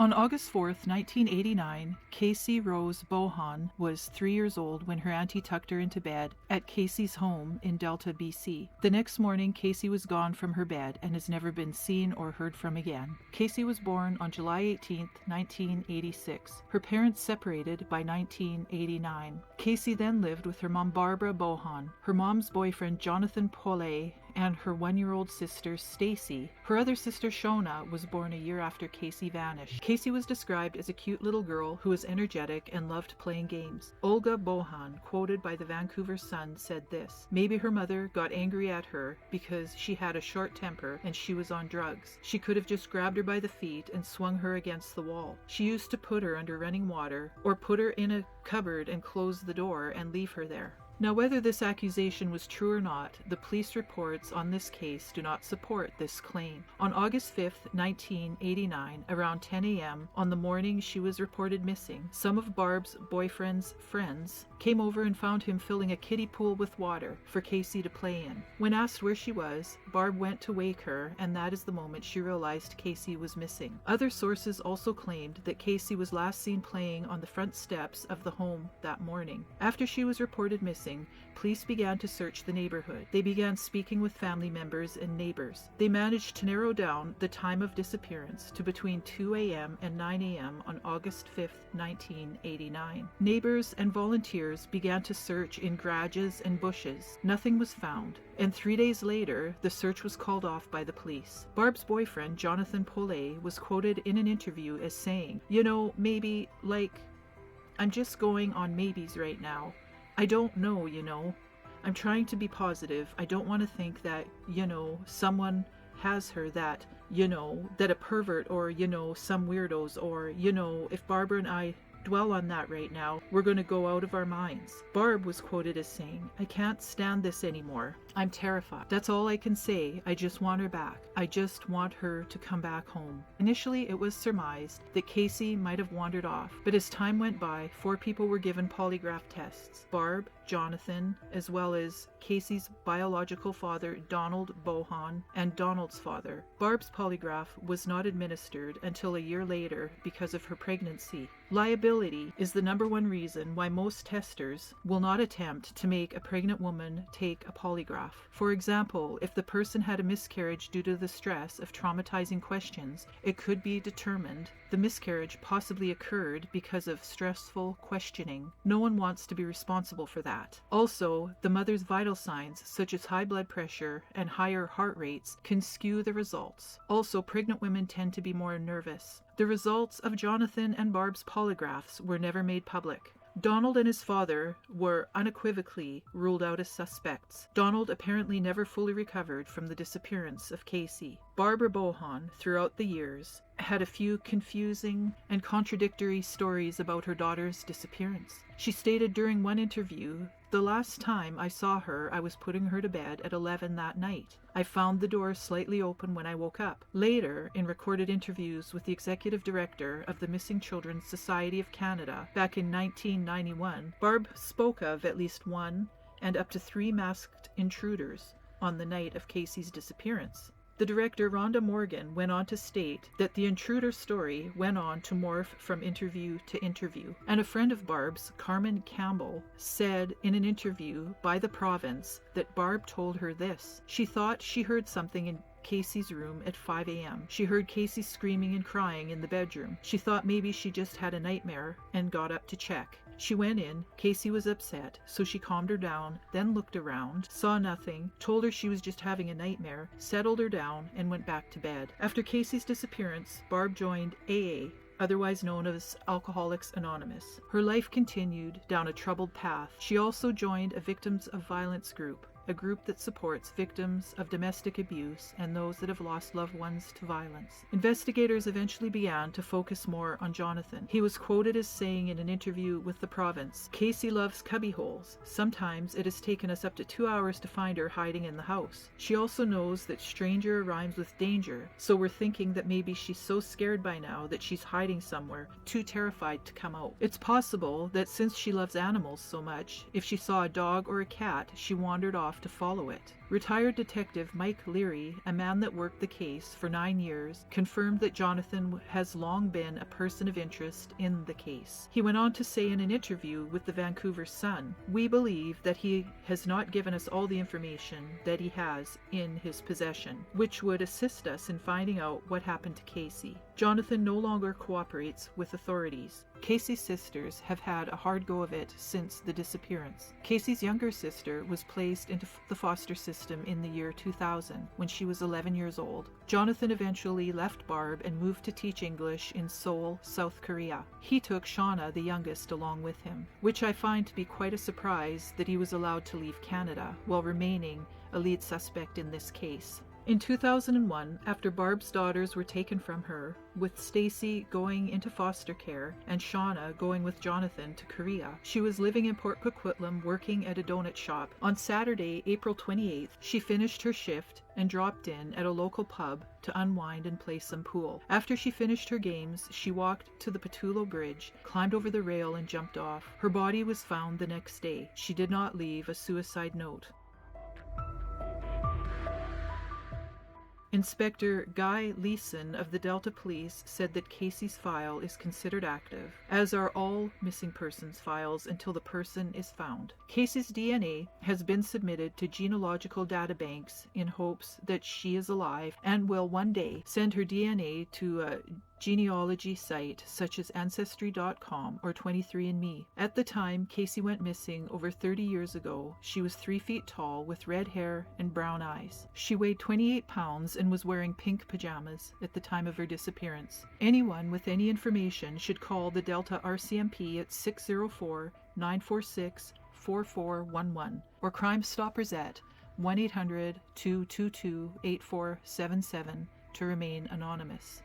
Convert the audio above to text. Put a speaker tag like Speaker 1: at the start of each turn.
Speaker 1: On August 4th, 1989, Casey Rose Bohun was 3 years old when her auntie tucked her into bed at Casey's home in Delta, BC. The next morning, Casey was gone from her bed and has never been seen or heard from again. Casey was born on July 18th, 1986. Her parents separated by 1989. Casey then lived with her mom Barbara Bohun, her mom's boyfriend Jonathan Paulet, and her 1-year-old sister Stacy. Her other sister Shona was born a year after Casey vanished. Casey was described as a cute little girl who was energetic and loved playing games. Olga Bohun, quoted by the Vancouver Sun, said this: "Maybe her mother got angry at her because she had a short temper and she was on drugs. She could have just grabbed her by the feet and swung her against the wall. She used to put her under running water or put her in a cupboard and close the door and leave her there." Now, whether this accusation was true or not, the police reports on this case do not support this claim. On August 5th, 1989, around 10 a.m., on the morning she was reported missing, some of Barb's boyfriend's friends came over and found him filling a kiddie pool with water for Casey to play in. When asked where she was, Barb went to wake her, and that is the moment she realized Casey was missing. Other sources also claimed that Casey was last seen playing on the front steps of the home that morning. After she was reported missing, police began to search the neighborhood. They began speaking with family members and neighbors. They managed to narrow down the time of disappearance to between 2 a.m. and 9 a.m. on August 5th, 1989. Neighbors and volunteers began to search in garages and bushes. Nothing was found, and 3 days later, the search was called off by the police. Barb's boyfriend, Jonathan Paulet, was quoted in an interview as saying, "Maybe, I'm just going on maybes right now. I don't know, I'm trying to be positive. I don't want to think that, someone has her, that a pervert or, some weirdos, or, if Barbara and I dwell on that right now, we're going to go out of our minds." Barb was quoted as saying, "I can't stand this anymore. I'm terrified. That's all I can say. I just want her back. I just want her to come back home." Initially, it was surmised that Casey might have wandered off, but as time went by, 4 people were given polygraph tests: Barb, Jonathan, as well as Casey's biological father, Donald Bohun, and Donald's father. Barb's polygraph was not administered until a year later because of her pregnancy. Liability is the #1 reason why most testers will not attempt to make a pregnant woman take a polygraph. For example, if the person had a miscarriage due to the stress of traumatizing questions, it could be determined the miscarriage possibly occurred because of stressful questioning. No one wants to be responsible for that. Also, the mother's vital signs, such as high blood pressure and higher heart rates, can skew the results. Also, pregnant women tend to be more nervous. The results of Jonathan and Barb's polygraphs were never made public. Donald and his father were unequivocally ruled out as suspects. Donald apparently never fully recovered from the disappearance of Casey. Barbara Bohun, throughout the years, had a few confusing and contradictory stories about her daughter's disappearance. She stated during one interview, "The last time I saw her, I was putting her to bed at 11 that night. I found the door slightly open when I woke up." Later, in recorded interviews with the executive director of the Missing Children's Society of Canada back in 1991, Barb spoke of at least 1 and up to 3 masked intruders on the night of Casey's disappearance. The director, Rhonda Morgan, went on to state that the intruder story went on to morph from interview to interview. And a friend of Barb's, Carmen Campbell, said in an interview by The Province that Barb told her this: "She thought she heard something in Casey's room at 5 a.m. She heard Casey screaming and crying in the bedroom. She thought maybe she just had a nightmare and got up to check. She went in, Casey was upset, so she calmed her down, then looked around, saw nothing, told her she was just having a nightmare, settled her down, and went back to bed." After Casey's disappearance, Barb joined AA, otherwise known as Alcoholics Anonymous. Her life continued down a troubled path. She also joined a Victims of Violence group, a group that supports victims of domestic abuse and those that have lost loved ones to violence. Investigators eventually began to focus more on Jonathan. He was quoted as saying in an interview with The Province, "Casey loves cubbyholes. Sometimes it has taken us up to 2 hours to find her hiding in the house. She also knows that stranger rhymes with danger, so we're thinking that maybe she's so scared by now that she's hiding somewhere, too terrified to come out. It's possible that since she loves animals so much, if she saw a dog or a cat, she wandered off to follow it." Retired Detective Mike Leary, a man that worked the case for 9 years, confirmed that Jonathan has long been a person of interest in the case. He went on to say in an interview with the Vancouver Sun, "We believe that he has not given us all the information that he has in his possession, which would assist us in finding out what happened to Casey. Jonathan no longer cooperates with authorities. Casey's sisters have had a hard go of it since the disappearance. Casey's younger sister was placed into the foster system in the year 2000 when she was 11 years old. Jonathan eventually left Barb and moved to teach English in Seoul, South Korea. He took Shauna, the youngest, along with him, which I find to be quite a surprise that he was allowed to leave Canada while remaining a lead suspect in this case." In 2001, after Barb's daughters were taken from her, with Stacy going into foster care and Shauna going with Jonathan to Korea, she was living in Port Coquitlam working at a donut shop. On Saturday, April 28th, she finished her shift and dropped in at a local pub to unwind and play some pool. After she finished her games, she walked to the Pattullo Bridge, climbed over the rail and jumped off. Her body was found the next day. She did not leave a suicide note. Inspector Guy Leeson of the Delta Police said that Casey's file is considered active, as are all missing persons files until the person is found. Casey's DNA has been submitted to genealogical databanks in hopes that she is alive and will one day send her DNA to a genealogy site such as Ancestry.com or 23andMe. At the time Casey went missing over 30 years ago, she was 3 feet tall with red hair and brown eyes. She weighed 28 pounds and was wearing pink pajamas at the time of her disappearance. Anyone with any information should call the Delta RCMP at 604-946-4411 or Crime Stoppers at 1-800-222-8477 to remain anonymous.